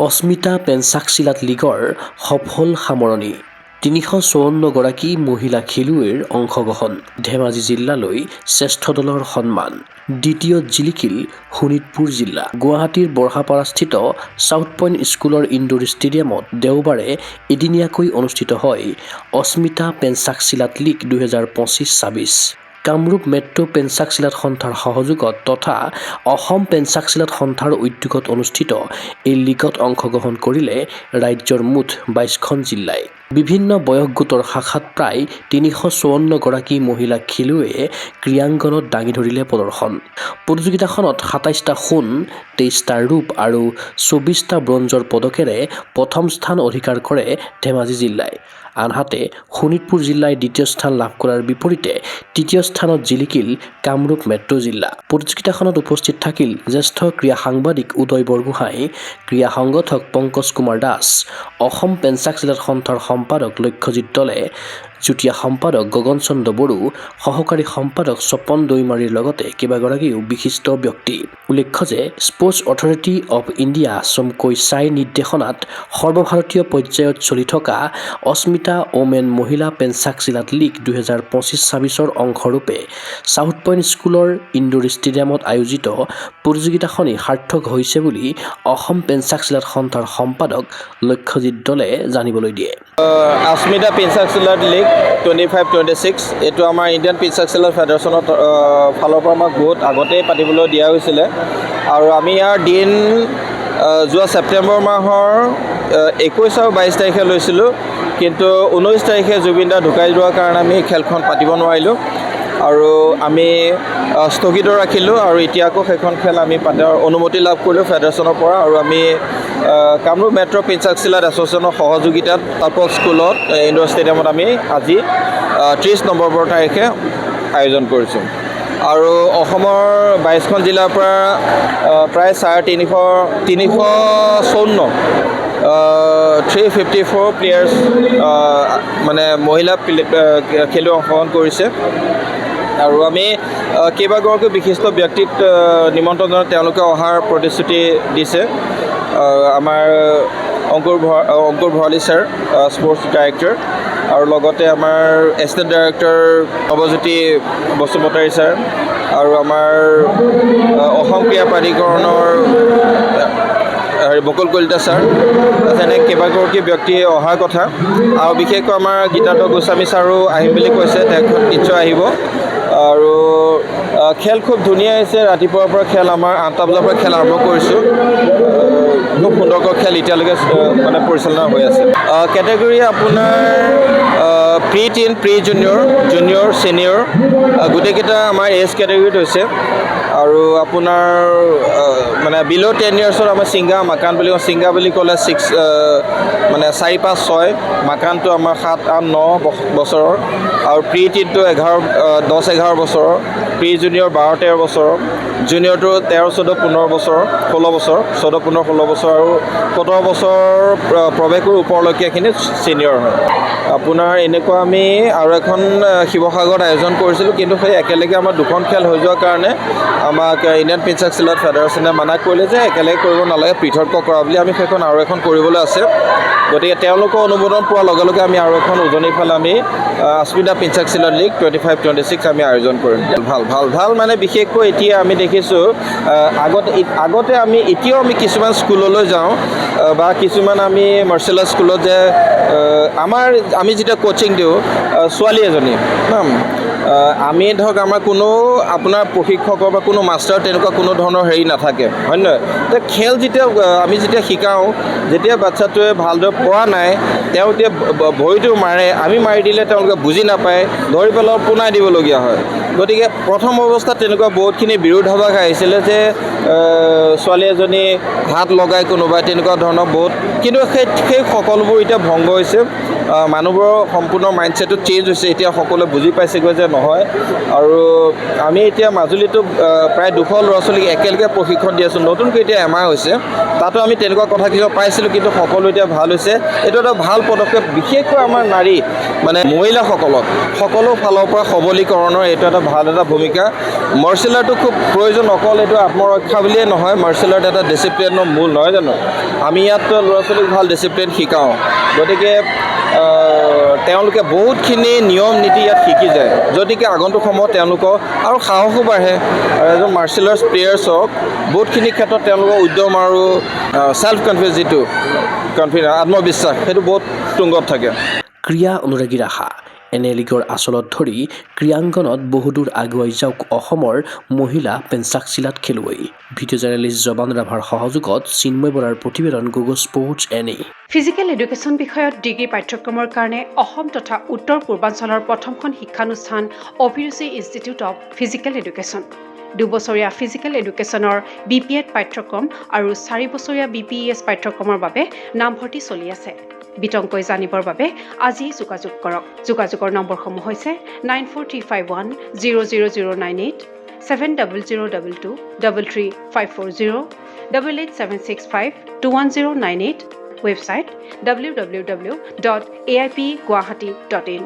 অস্মিতা পেঞ্চাকচিলাত লীগৰ সফল সামৰণি। ৩৫৪ গৰাকী মহিলা খেলুৱৈৰ অংশগ্ৰহণ। ধেমাজি জিলালৈ শ্ৰেষ্ঠ দলৰ সন্মান। দ্বিতীয়ত জিলিকিল শোণিতপুৰ জিলা। গুৱাহাটীৰ বৰষাপাৰাস্থিত চাউথ পইণ্ট স্কুলৰ ইনডোৰ ষ্টেডিয়ামত দেওবাৰে এদিনীয়াকৈ অনুষ্ঠিত হয় অস্মিতা পেঞ্চাকচিলাত লীগ ২০২৫-২৬। কামৰূপ মেট্ৰ' পেঞ্চাকচিলাত সন্থাৰ সহযোগত তথা অসম পেঞ্চাকচিলাত সন্থাৰ উদ্যোগত অনুষ্ঠিত এই লীগত অংশগ্ৰহণ কৰিলে ৰাজ্যৰ মুঠ ২২খন জিলাই। বিভিন্ন বয়স গোটৰ শাখাত প্ৰায় ৩৫৪ গৰাকী মহিলা খেলুৱৈয়ে ক্ৰীড়াংগনত দাঙি ধৰিলে প্ৰদৰ্শন। প্ৰতিযোগিতাখনত ২৭টা সোণ, ২৩টা ৰূপ আৰু ২৪টা ব্ৰঞ্জৰ পদকেৰে প্ৰথম স্থান অধিকাৰ কৰে ধেমাজি জিলাই। আনহাতে শোণিতপুৰ জিলাই দ্বিতীয় স্থান লাভ কৰাৰ বিপৰীতে তৃতীয় স্থানত জিলিকিল কামৰূপ মেট্ৰ' জিলা। প্ৰতিযোগিতাখনত উপস্থিত থাকিল জ্যেষ্ঠ ক্ৰীড়া সাংবাদিক উদয় বৰগোহাঁই, ক্ৰীড়া সংগঠক পংকজ কুমাৰ দাস, অসম পেঞ্চাকচিলাত সন্থাৰ সম্পাদক লক্ষ্যজিৎ দলে, যুটীয়া সম্পাদক গগন চন্দ্ৰ বড়ো, সহকাৰী সম্পাদক স্বপন দৈমাৰীৰ লগতে কেইবাগৰাকীও বিশিষ্ট ব্যক্তি। উল্লেখ্য যে স্পৰ্টছ অথৰিটি অৱ ইণ্ডিয়া চমুকৈ ছাই নিৰ্দেশনাত সৰ্বভাৰতীয় পৰ্যায়ত চলি থকা অস্মিতা ওমেন মহিলা পেঞ্চাকচিলাত লীগ ২০২৫-২৬ৰ অংশৰূপে চাউথ পইণ্ট স্কুলৰ ইনডোৰ ষ্টেডিয়ামত আয়োজিত প্ৰতিযোগিতাখনেই সাৰ্থক হৈছে বুলি অসম পেঞ্চাকচিলাত সন্থাৰ সম্পাদক লক্ষ্যজিৎ দলে জানিবলৈ দিয়ে। অস্মিতা পেঞ্চাকচিলাত লীগ 25-26 এইটো আমাৰ ইণ্ডিয়ান পেঞ্চাকচিলাত ফেডাৰেশ্যনৰ ফালৰ পৰা আমাক বহুত আগতেই পাতিবলৈ দিয়া হৈছিলে আৰু আমি ইয়াৰ দিন যোৱা ছেপ্টেম্বৰ মাহৰ ২১ আৰু ২২ তাৰিখে লৈছিলোঁ, কিন্তু 19 তাৰিখে জুবিন দা ঢুকাই যোৱাৰ কাৰণে আমি খেলখন পাতিব নোৱাৰিলোঁ আৰু আমি স্থগিত ৰাখিলোঁ আৰু এতিয়া আকৌ সেইখন খেল আমি পাতাৰ অনুমতি লাভ কৰিলোঁ ফেডাৰেশ্যনৰ পৰা আৰু আমি কামৰূপ মেট্ৰ' পেঞ্চাকচিলাত এছ'চিয়েশ্যনৰ সহযোগিতাত তালপল স্কুলত ইনডোৰ ষ্টেডিয়ামত আমি আজি 30 নৱেম্বৰ তাৰিখে আয়োজন কৰিছোঁ আৰু অসমৰ ২২খন জিলাৰ পৰা প্ৰায় 354 354 প্লেয়াৰ্ছ মানে মহিলা খেলুৱৈ অংশগ্ৰহণ কৰিছে আৰু আমি কেইবাগৰাকী বিশিষ্ট ব্যক্তিক নিমন্ত্ৰণ জনাই তেওঁলোকে অহাৰ প্ৰতিশ্ৰুতি দিছে। আমাৰ অংকুৰ ভৰালী ছাৰ স্পৰ্টছ ডাইৰেক্টৰ আৰু লগতে আমাৰ assistant director Nabajyoti Basumatary sir আৰু আমাৰ অসম ক্ৰীড়া প্ৰাধিকৰণৰ বকুল কলিতা ছাৰ, তেনে কেইবাগৰাকী ব্যক্তি অহাৰ কথা আৰু বিশেষকৈ আমাৰ গীতাৰ্থ গোস্বামী ছাৰো আহিম বুলি কৈছে, তেখেত নিশ্চয় আহিব আৰু খেল খুব ধুনীয়া হৈছে। ৰাতিপুৱাৰ পৰা খেল আমাৰ 8টা বজাৰ পৰা খেল আৰম্ভ কৰিছোঁ, খুব সুন্দৰকৈ খেল এতিয়ালৈকে মানে পৰিচালনা হৈ আছে। কেটেগৰী আপোনাৰ প্ৰি-টিন, প্ৰি-জুনিয়ৰ, জুনিয়ৰ, ছিনিয়ৰ গোটেইকেইটা আমাৰ এজ কেটেগৰীত হৈছে আৰু আপোনাৰ মানে বিল' 10 ইয়াৰ্ছৰ আমাৰ ছিংগা মাকান বুলি কওঁ। ছিংগা বুলি ক'লে 6 মানে 4, 5, 6, মাকানটো আমাৰ 7, 8, 9 বছৰৰ আৰু প্ৰি-টিনটো 10-11 বছৰৰ, প্ৰি-জুনিয়ৰ 12-13 বছৰৰ, জুনিয়ৰটো 13-14-15 বছৰ, 16 বছৰ, 14-15-16 বছৰ আৰু 17 বছৰ প্ৰৱেশৰ ওপৰলৈকে এইখিনি ছিনিয়ৰ হয়। আপোনাৰ এনেকুৱা আমি আৰু এখন শিৱসাগৰত আয়োজন কৰিছিলোঁ, কিন্তু সেই একেলগে আমাৰ দুখন খেল হৈ যোৱাৰ কাৰণে আমাক ইণ্ডিয়ান পেঞ্চাকচিলাত ফেডাৰেশ্যনে মানা কৰিলে যে একেলগে কৰিব নালাগে, পৃথককৈ কৰা বুলি। আমি সেইখন আৰু এখন কৰিবলৈ আছে, গতিকে তেওঁলোকৰ অনুমোদন পোৱাৰ লগে লগে আমি আৰু এখন উজনিৰ ফালে আমি অস্মিতা পেঞ্চাকচিলাত লীগ 25-26 আমি আয়োজন কৰিম। ভাল মানে বিশেষকৈ এতিয়া আমি দেখিছোঁ আগতে আমি এতিয়াও আমি কিছুমান স্কুললৈ যাওঁ বা কিছুমান আমি মাৰ্চেল আৰ্ট স্কুলত যে আমি যেতিয়া কোচিং দিওঁ ছোৱালী এজনী আমি ধৰক আমাৰ কোনো আপোনাৰ প্ৰশিক্ষকৰ বা কোনো মাষ্টাৰ তেনেকুৱা কোনো ধৰণৰ হেৰি নাথাকে, হয় নহয়? খেল আমি যেতিয়া শিকাওঁ, যেতিয়া বাচ্ছাটোৱে ভালদৰে পৰা নাই, তেওঁ এতিয়া ভৰিটো মাৰে, আমি মাৰি দিলে তেওঁলোকে বুজি নাপায়, ধৰি পেলাই পোনাই দিবলগীয়া হয়। গতিকে প্ৰথম অৱস্থাত তেনেকুৱা বহুতখিনি বিৰোধাভাস আহিছিলে যে ছোৱালী এজনী হাত লগাই কোনোবাই তেনেকুৱা ধৰণৰ বহুত, কিন্তু সেই সকলোবোৰ এতিয়া ভংগ হৈছে মানুহবোৰৰ সম্পূৰ্ণ মাইণ্ডছেটটো চেঞ্জ হৈছে, এতিয়া সকলোৱে বুজি পাইছেগৈ যে নহয়। আৰু আমি এতিয়া মাজুলীতো প্ৰায় 200 ল'ৰা ছোৱালীক একেলগে প্ৰশিক্ষণ দি আছোঁ, নতুনকৈ এতিয়া এমাহ হৈছে, তাতো আমি তেনেকুৱা কথা কিছুমান পাইছিলোঁ, কিন্তু সকলো এতিয়া ভাল হৈছে। এইটো এটা ভাল পদক্ষেপ, বিশেষকৈ আমাৰ নাৰী মানে মহিলাসকলক সকলো ফালৰ পৰা সবলীকৰণৰ এইটো এটা ভাল এটা ভূমিকা। মাৰ্চেল আৰ্টটো খুব প্ৰয়োজন, অকল এইটো আত্মৰক্ষা বুলিয়ে নহয়, মাৰ্চেল আৰ্ট এটা ডিচিপ্লিনৰ মূল, নহয় জানো? আমি ইয়াত ল'ৰা ছোৱালীক ভাল ডিচিপ্লিন শিকাওঁ, গতিকে তেওঁলোকে বহুতখিনি নিয়ম নীতি ইয়াত শিকি যায়, গতিকে আগন্তুক সময়ত তেওঁলোকৰ আৰু সাহসো বাঢ়ে। আৰু এজন মাৰ্চেল আৰ্টছ প্লেয়াৰ্ছক বহুতখিনি ক্ষেত্ৰত তেওঁলোকৰ উদ্যম আৰু ছেল্ফ কনফিডেন্স, যিটো আত্মবিশ্বাস, সেইটো বহুত তুংগত থাকে। ক্ৰীড়া অনুৰাগীৰ আশা, এনে লীগৰ আচলত ধৰি ক্ৰীড়াংগনত বহুদূৰ আগুৱাই যাওক অসমৰ মহিলা পেঞ্চাকচিলাত খেলুৱৈ। ভিডিঅ' জাৰ্নেলিষ্ট জবান ৰাভাৰ সহযোগত চিন্ময় বৰাৰ প্ৰতিবেদন, Google sports NA। Physical education বিষয়ত ডিগ্ৰী পাঠ্যক্ৰমৰ কাৰণে অসম তথা উত্তৰ পূৰ্বাঞ্চলৰ প্ৰথমখন শিক্ষানুষ্ঠান অভিৰুচি ইনষ্টিটিউট অৱ ফিজিকেল এডুকেশ্যন। 2 বছৰীয়া ফিজিকেল এডুকেশ্যনৰ BPEd পাঠ্যক্ৰম আৰু 4 বছৰীয়া BPES পাঠ্যক্ৰমৰ বাবে নামভৰ্তি চলি আছে। বিতংকৈ জানিবৰ বাবে আজি যোগাযোগ কৰক। যোগাযোগৰ নম্বৰসমূহ হৈছে 9435100098, 7002233540, 88765210998, ৱেবছাইট www.aipguwahati.in।